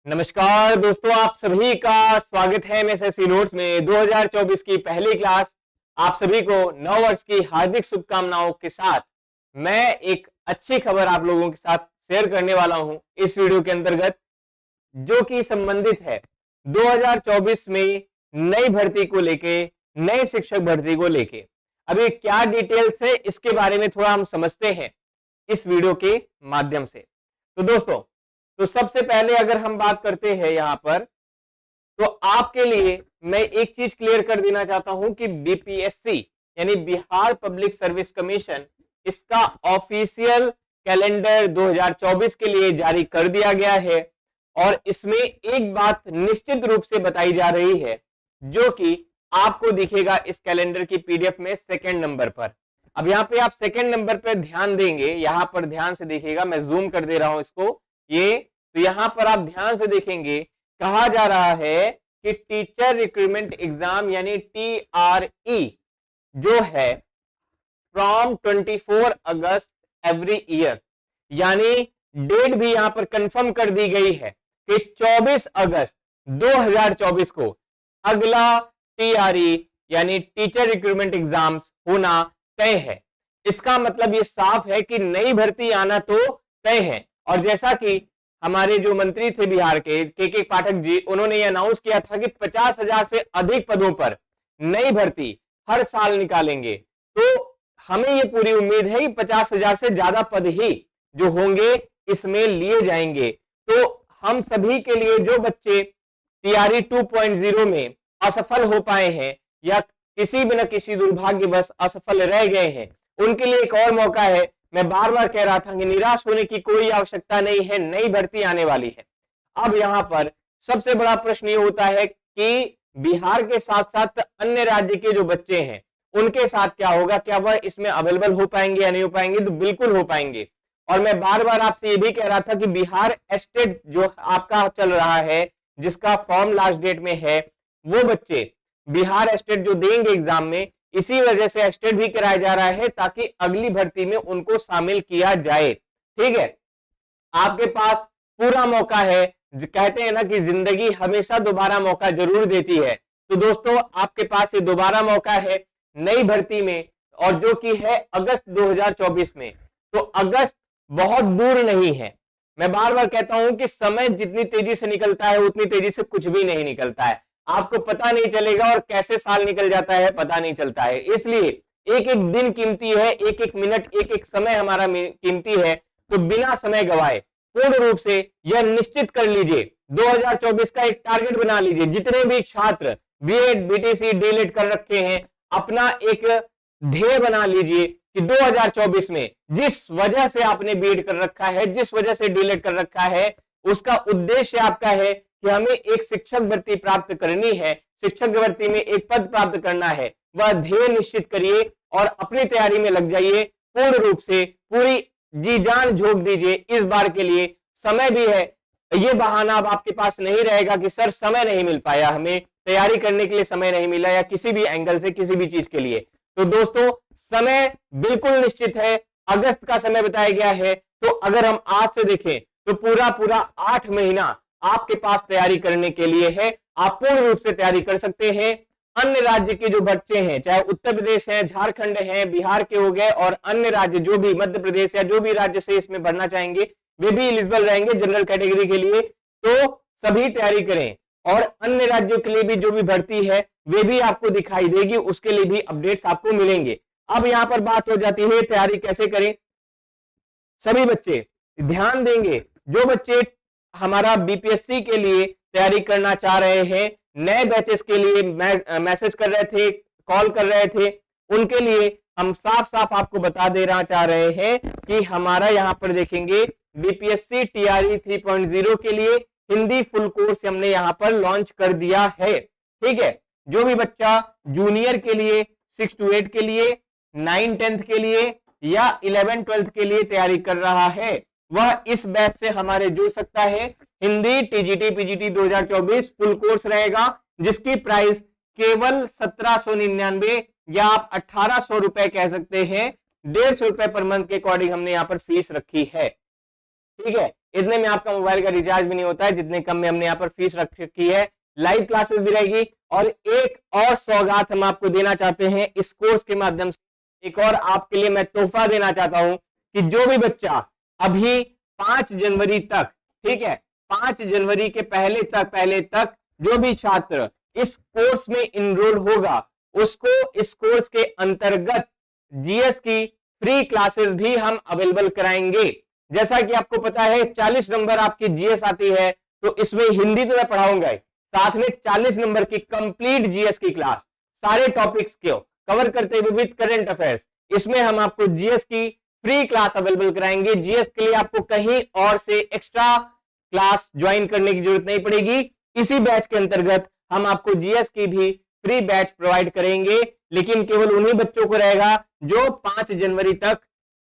नमस्कार दोस्तों, आप सभी का स्वागत है एमएसएससी नोट्स में 2024 की पहली क्लास। आप सभी को नव वर्ष की हार्दिक शुभकामनाओं के साथ मैं एक अच्छी खबर आप लोगों के साथ शेयर करने वाला हूं इस वीडियो के अंतर्गत, जो कि संबंधित है 2024 में नई भर्ती को लेके, नए शिक्षक भर्ती को लेके। अभी क्या डिटेल्स है इसके बारे में थोड़ा हम समझते हैं इस वीडियो के माध्यम से। तो दोस्तों, तो सबसे पहले अगर हम बात करते हैं यहां पर, तो आपके लिए मैं एक चीज क्लियर कर देना चाहता हूं कि बीपीएससी यानी बिहार पब्लिक सर्विस कमीशन, इसका ऑफिशियल कैलेंडर 2024 के लिए जारी कर दिया गया है और इसमें एक बात निश्चित रूप से बताई जा रही है, जो कि आपको दिखेगा इस कैलेंडर की पीडीएफ में सेकंड नंबर पर। अब यहाँ पे आप सेकंड नंबर पर ध्यान देंगे, यहां पर ध्यान से देखिएगा, मैं जूम कर दे रहा हूं इसको, ये तो यहां पर आप ध्यान से देखेंगे, कहा जा रहा है कि टीचर रिक्रूटमेंट एग्जाम यानी टीआरई जो है फ्रॉम 24 अगस्त एवरी ईयर, यानी डेट भी यहां पर कंफर्म कर दी गई है कि 24 अगस्त 2024 को अगला टीआरई यानी टीचर रिक्रूटमेंट एग्जाम्स होना तय है। इसका मतलब ये साफ है कि नई भर्ती आना तो तय है। और जैसा कि हमारे जो मंत्री थे बिहार के पाठक जी, उन्होंने ये अनाउंस किया था कि 50,000 से अधिक पदों पर नई भर्ती हर साल निकालेंगे। तो हमें ये पूरी उम्मीद है कि 50,000 से ज्यादा पद ही जो होंगे इसमें लिए जाएंगे। तो हम सभी के लिए जो बच्चे टीआरई 2.0 में असफल हो पाए हैं या किसी भी न किसी दुर्भाग्यवश असफल रह गए हैं, उनके लिए एक और मौका है। मैं बार बार कह रहा था कि निराश होने की कोई आवश्यकता नहीं है, नई भर्ती आने वाली है। अब यहां पर सबसे बड़ा प्रश्न ये होता है कि बिहार के साथ साथ अन्य राज्य के जो बच्चे हैं उनके साथ क्या होगा, क्या वह इसमें अवेलेबल हो पाएंगे या नहीं हो पाएंगे? तो बिल्कुल हो पाएंगे। और मैं बार बार आपसे ये भी कह रहा था कि बिहार एस्टेट जो आपका चल रहा है, जिसका फॉर्म लास्ट डेट में है, वो बच्चे बिहार एस्टेट जो देंगे एग्जाम में, इसी वजह से एस्टेट भी कराया जा रहा है ताकि अगली भर्ती में उनको शामिल किया जाए। ठीक है, आपके पास पूरा मौका है। कहते हैं ना कि जिंदगी हमेशा दोबारा मौका जरूर देती है। तो दोस्तों, आपके पास ये दोबारा मौका है नई भर्ती में, और जो कि है अगस्त 2024 में। तो अगस्त बहुत दूर नहीं है। मैं बार बार कहता हूं कि समय जितनी तेजी से निकलता है उतनी तेजी से कुछ भी नहीं निकलता है। आपको पता नहीं चलेगा और कैसे साल निकल जाता है पता नहीं चलता है। इसलिए एक एक दिन कीमती है, एक एक मिनट, एक एक समय हमारा कीमती है। तो बिना समय गवाए पूर्ण रूप से यह निश्चित कर लीजिए, 2024 का एक टारगेट बना लीजिए। जितने भी छात्र बीएड, बीटीसी, डीएलएड कर रखे हैं, अपना एक ध्येय बना लीजिए कि 2024 में जिस वजह से आपने बीएड कर रखा है, जिस वजह से डीएलएड कर रखा है, उसका उद्देश्य आपका है कि हमें एक शिक्षक भर्ती प्राप्त करनी है, शिक्षक भर्ती में एक पद प्राप्त करना है। वह ध्येय निश्चित करिए और अपनी तैयारी में लग जाइए पूर्ण रूप से, पूरी जी जान झोंक दीजिए। इस बार के लिए समय भी है, ये बहाना अब आपके पास नहीं रहेगा कि सर समय नहीं मिल पाया, हमें तैयारी करने के लिए समय नहीं मिला, या किसी भी एंगल से किसी भी चीज के लिए। तो दोस्तों, समय बिल्कुल निश्चित है, अगस्त का समय बताया गया है। तो अगर हम आज से देखें तो पूरा पूरा 8 महीना आपके पास तैयारी करने के लिए है। आप पूर्ण रूप से तैयारी कर सकते हैं। अन्य राज्य के जो बच्चे हैं, चाहे उत्तर प्रदेश है, झारखंड है, बिहार के हो गए, और अन्य राज्य जो भी मध्य प्रदेश या जो भी राज्य से इसमें भरना चाहेंगे, वे भी एलिजिबल रहेंगे जनरल कैटेगरी के लिए। तो सभी तैयारी करें, और अन्य राज्यों के लिए भी जो भी भर्ती है वे भी आपको दिखाई देगी, उसके लिए भी अपडेट्स आपको मिलेंगे। अब यहां पर बात हो जाती है तैयारी कैसे करें। सभी बच्चे ध्यान देंगे, जो बच्चे हमारा बीपीएससी के लिए तैयारी करना चाह रहे हैं, नए बैचेस के लिए मैसेज कर रहे थे, कॉल कर रहे थे, उनके लिए हम साफ साफ आपको बता देना चाह रहे हैं कि हमारा यहां पर देखेंगे बीपीएससी टीआरई 3.0 के लिए हिंदी फुल कोर्स हमने यहां पर लॉन्च कर दिया है। ठीक है, जो भी बच्चा जूनियर के लिए 6 to 8 के लिए, 9 10th के लिए या 11 12th के लिए तैयारी कर रहा है, वह इस बैच से हमारे जुड़ सकता है। Hindi TGT PGT 2024 full course रहेगा, जिसकी प्राइस केवल 1799 या आप 1800 रुपए कह सकते हैं। 150 रुपए पर मंथ के अकॉर्डिंग हमने यहाँ पर फीस रखी है। ठीक है, इतने में आपका मोबाइल का रिचार्ज भी नहीं होता है जितने कम में हमने यहाँ पर फीस रख रखी है। लाइव क्लासेस भी रहेगी और एक और सौगात हम आपको देना चाहते हैं इस कोर्स के माध्यम से। एक और आपके लिए मैं तोहफा देना चाहता हूं कि जो भी बच्चा अभी 5 जनवरी तक, ठीक है, 5 जनवरी के पहले तक जो भी छात्र इस कोर्स में इनरोल होगा उसको इस कोर्स के अंतर्गत जीएस की फ्री क्लासेस भी हम अवेलेबल कराएंगे। जैसा कि आपको पता है 40 नंबर आपकी जीएस आती है, तो इसमें हिंदी तो मैं पढ़ाऊंगा, साथ में 40 नंबर की कंप्लीट जीएस की क्लास सारे टॉपिक्स को कवर करते हुए विद करंट अफेयर्स, इसमें हम आपको जीएस की फ्री क्लास अवेलेबल कराएंगे। जीएस के लिए आपको कहीं और से एक्स्ट्रा क्लास ज्वाइन करने की जरूरत नहीं पड़ेगी। इसी बैच के अंतर्गत हम आपको जीएस की भी फ्री बैच प्रोवाइड करेंगे, लेकिन केवल उन्हीं बच्चों को रहेगा जो 5 जनवरी तक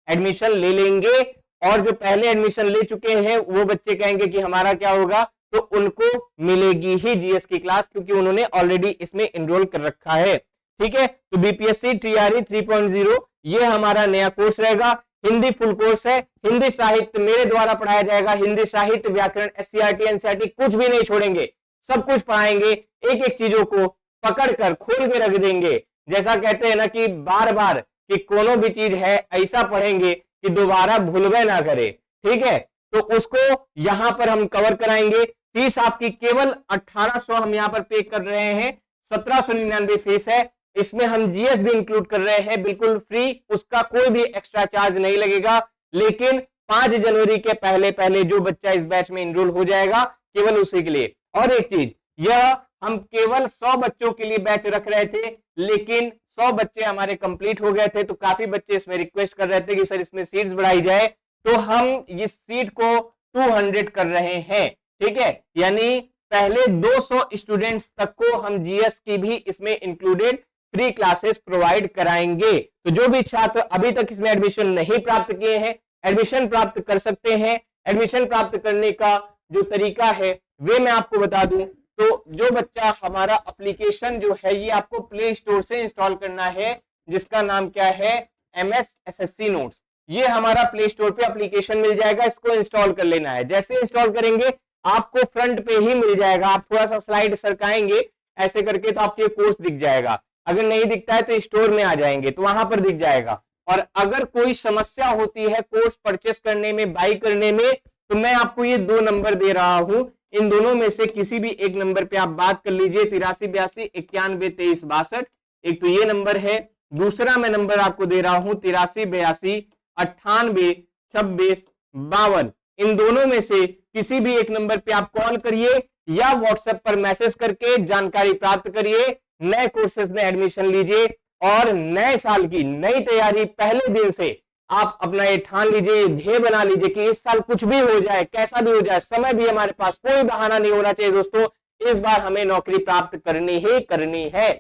एडमिशन ले लेंगे। और जो पहले एडमिशन ले चुके हैं वो बच्चे कहेंगे कि हमारा क्या होगा, तो उनको मिलेगी ही जीएस की क्लास, क्योंकि उन्होंने ऑलरेडी इसमें एनरोल कर रखा है। ठीक है, तो बीपीएससी टीआरई 3.0 ये हमारा नया कोर्स रहेगा। हिंदी फुल कोर्स है, हिंदी साहित्य मेरे द्वारा पढ़ाया जाएगा, हिंदी साहित्य, व्याकरण, एससीईआरटी, एनसीईआरटी कुछ भी नहीं छोड़ेंगे, सब कुछ पढ़ाएंगे। एक एक चीजों को पकड़ कर खोल के रख देंगे। जैसा कहते हैं ना कि बार बार कि कोनो भी चीज है ऐसा पढ़ेंगे कि दोबारा भूलवे ना करे, ठीक है, तो उसको यहां पर हम कवर कराएंगे। फीस आपकी केवल 1800 हम यहां पर पे कर रहे हैं, 1799 फीस है। इसमें हम जीएस भी इंक्लूड कर रहे हैं बिल्कुल फ्री, उसका कोई भी एक्स्ट्रा चार्ज नहीं लगेगा। लेकिन 5 जनवरी के पहले जो बच्चा इस बैच में इनरोल हो जाएगा केवल उसी के लिए। और एक चीज, यह हम केवल 100 बच्चों के लिए बैच रख रहे थे, लेकिन 100 बच्चे हमारे कंप्लीट हो गए थे, तो काफी बच्चे इसमें रिक्वेस्ट कर रहे थे कि सर इसमें सीट्स बढ़ाई जाए, तो हम इस सीट को 200 कर रहे हैं। ठीक है, यानी पहले 200 स्टूडेंट्स तक को हम जीएस की भी इसमें इंक्लूडेड फ्री क्लासेस प्रोवाइड कराएंगे। तो जो भी छात्र अभी तक इसमें एडमिशन नहीं प्राप्त किए हैं, एडमिशन प्राप्त कर सकते हैं। एडमिशन प्राप्त करने का जो तरीका है वे मैं आपको बता दूं, तो जो बच्चा हमारा एप्लीकेशन जो है ये आपको प्ले स्टोर से इंस्टॉल करना है, जिसका नाम क्या है, MSSSC नोट्स। ये हमारा प्ले स्टोर पे एप्लीकेशन मिल जाएगा, इसको इंस्टॉल कर लेना है। जैसे इंस्टॉल करेंगे आपको फ्रंट पे ही मिल जाएगा, आप थोड़ा सा स्लाइड सरकाएंगे ऐसे करके तो आपको कोर्स दिख जाएगा। अगर नहीं दिखता है तो स्टोर में आ जाएंगे तो वहां पर दिख जाएगा। और अगर कोई समस्या होती है कोर्स परचेस करने में, बाई करने में, तो मैं आपको ये 2 नंबर दे रहा हूं, इन दोनों में से किसी भी एक नंबर पे आप बात कर लीजिए। 83 82 91 23 62, एक तो ये नंबर है। दूसरा मैं नंबर आपको दे रहा हूं 83 82 98 26 52। इन दोनों में से किसी भी एक नंबर पे आप कॉल करिए या व्हाट्सएप पर मैसेज करके जानकारी प्राप्त करिए। नए कोर्सेज में एडमिशन लीजिए और नए साल की नई तैयारी पहले दिन से आप अपना ये ठान लीजिए, ध्येय बना लीजिए कि इस साल कुछ भी हो जाए, कैसा भी हो जाए, समय भी हमारे पास, कोई बहाना नहीं होना चाहिए दोस्तों। इस बार हमें नौकरी प्राप्त करनी ही करनी है।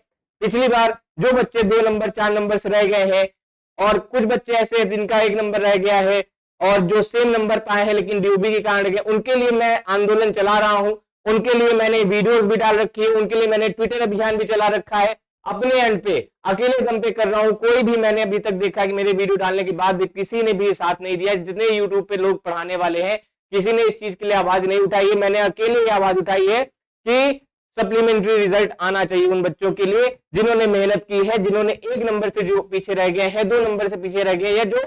पिछली बार जो बच्चे 2 नंबर 4 नंबर से रह गए हैं, और कुछ बच्चे ऐसे जिनका 1 नंबर रह गया है और जो सेम नंबर पाए हैं लेकिन ड्यूबी के कारण गए, उनके लिए मैं आंदोलन चला रहा हूं, उनके लिए मैंने वीडियोस भी डाल रखी है, उनके लिए मैंने ट्विटर अभियान भी चला रखा है। अपने एंड पे अकेले दम पे कर रहा हूं, कोई भी मैंने अभी तक देखा कि मेरे वीडियो डालने के बाद भी किसी ने भी साथ नहीं दिया। जितने यूट्यूब पे लोग पढ़ाने वाले हैं किसी ने इस चीज के लिए आवाज नहीं उठाई है, मैंने अकेले ही आवाज उठाई है कि सप्लीमेंट्री रिजल्ट आना चाहिए उन बच्चों के लिए जिन्होंने मेहनत की है, जिन्होंने 1 नंबर से जो पीछे रह गए हैं, 2 नंबर से पीछे रह गए, या जो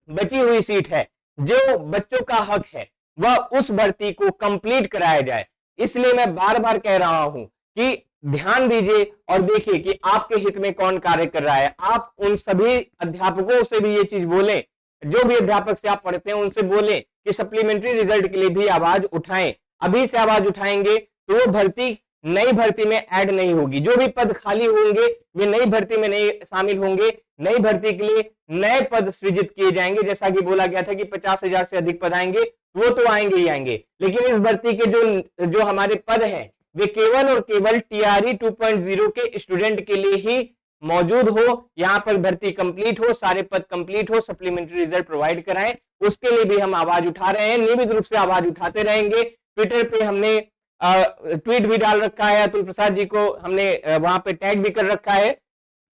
बची हुई सीट है, जो बच्चों का हक है, वह उस भर्ती को कंप्लीट कराया जाए। इसलिए मैं बार बार कह रहा हूं कि ध्यान दीजिए और देखिए कि आपके हित में कौन कार्य कर रहा है। आप उन सभी अध्यापकों से भी ये चीज बोलें, जो भी अध्यापक से आप पढ़ते हैं उनसे बोलें कि सप्लीमेंट्री रिजल्ट के लिए भी आवाज उठाएं। अभी से आवाज उठाएंगे तो वो भर्ती नई भर्ती में ऐड नहीं होगी। जो भी पद खाली होंगे वे नई भर्ती में नहीं शामिल होंगे। नई भर्ती के लिए नए पद सृजित किए जाएंगे। जैसा कि बोला गया था कि 50,000 से अधिक पद आएंगे, वो तो आएंगे ही आएंगे, लेकिन इस भर्ती के जो हमारे पद हैं वे केवल और केवल टीआरई 2.0 के स्टूडेंट के लिए ही मौजूद हो। यहाँ पर भर्ती कंप्लीट हो, सारे पद कंप्लीट हो, सप्लीमेंट्री रिजल्ट प्रोवाइड कराएं, उसके लिए भी हम आवाज उठा रहे हैं, नियमित रूप से आवाज उठाते रहेंगे। ट्विटर पे हमने ट्वीट भी डाल रखा है, अतुल प्रसाद जी को हमने वहां पे टैग भी कर रखा है,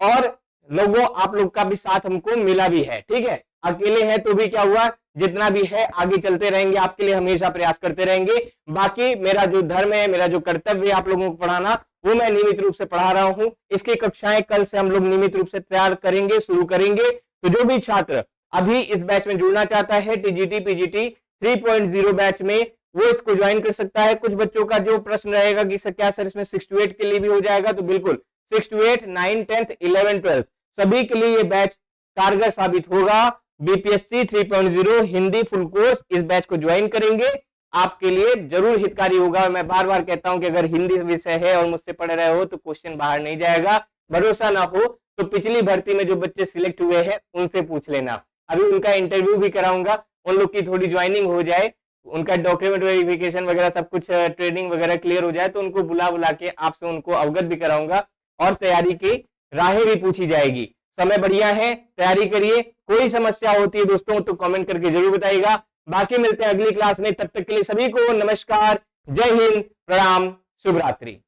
और लोगों आप लोग का भी साथ हमको मिला भी है। ठीक है, अकेले हैं तो भी क्या हुआ, जितना भी है आगे चलते रहेंगे, आपके लिए हमेशा प्रयास करते रहेंगे। बाकी मेरा जो धर्म है, मेरा जो कर्तव्य है आप लोगों को पढ़ाना, वो मैं नियमित रूप से पढ़ा रहा हूं। इसकी कक्षाएं कल से हम लोग नियमित रूप से तैयार करेंगे, शुरू करेंगे। तो जो भी छात्र अभी इस बैच में जुड़ना चाहता है टीजीटी पीजीटी 3.0 बैच में, वो इसको ज्वाइन कर सकता है। कुछ बच्चों का जो प्रश्न रहेगा कि सर क्या सर इसमें 6 to 8 के लिए भी हो जाएगा, तो बिल्कुल 6 to 8, 9, 10, 11, 12 सभी के लिए ये बैच कारगर साबित होगा। बीपीएससी 3.0 हिंदी फुल कोर्स, इस बैच को ज्वाइन करेंगे, आपके लिए जरूर हितकारी होगा। मैं बार बार कहता हूं कि अगर हिंदी विषय है और मुझसे पढ़ रहे हो तो क्वेश्चन बाहर नहीं जाएगा। भरोसा ना हो तो पिछली भर्ती में जो बच्चे सिलेक्ट हुए हैं उनसे पूछ लेना। अभी उनका इंटरव्यू भी कराऊंगा, उन लोग की थोड़ी ज्वाइनिंग हो जाए, उनका डॉक्यूमेंट वेरिफिकेशन वगैरह सब कुछ ट्रेनिंग वगैरह क्लियर हो जाए तो उनको बुला के आपसे उनको अवगत भी कराऊंगा और तैयारी की राहें भी पूछी जाएगी। समय बढ़िया है, तैयारी करिए। कोई समस्या होती है दोस्तों तो कमेंट करके जरूर बताइएगा। बाकी मिलते हैं अगली क्लास में, तब तक के लिए सभी को नमस्कार, जय हिंद, प्रणाम, शुभ रात्रि।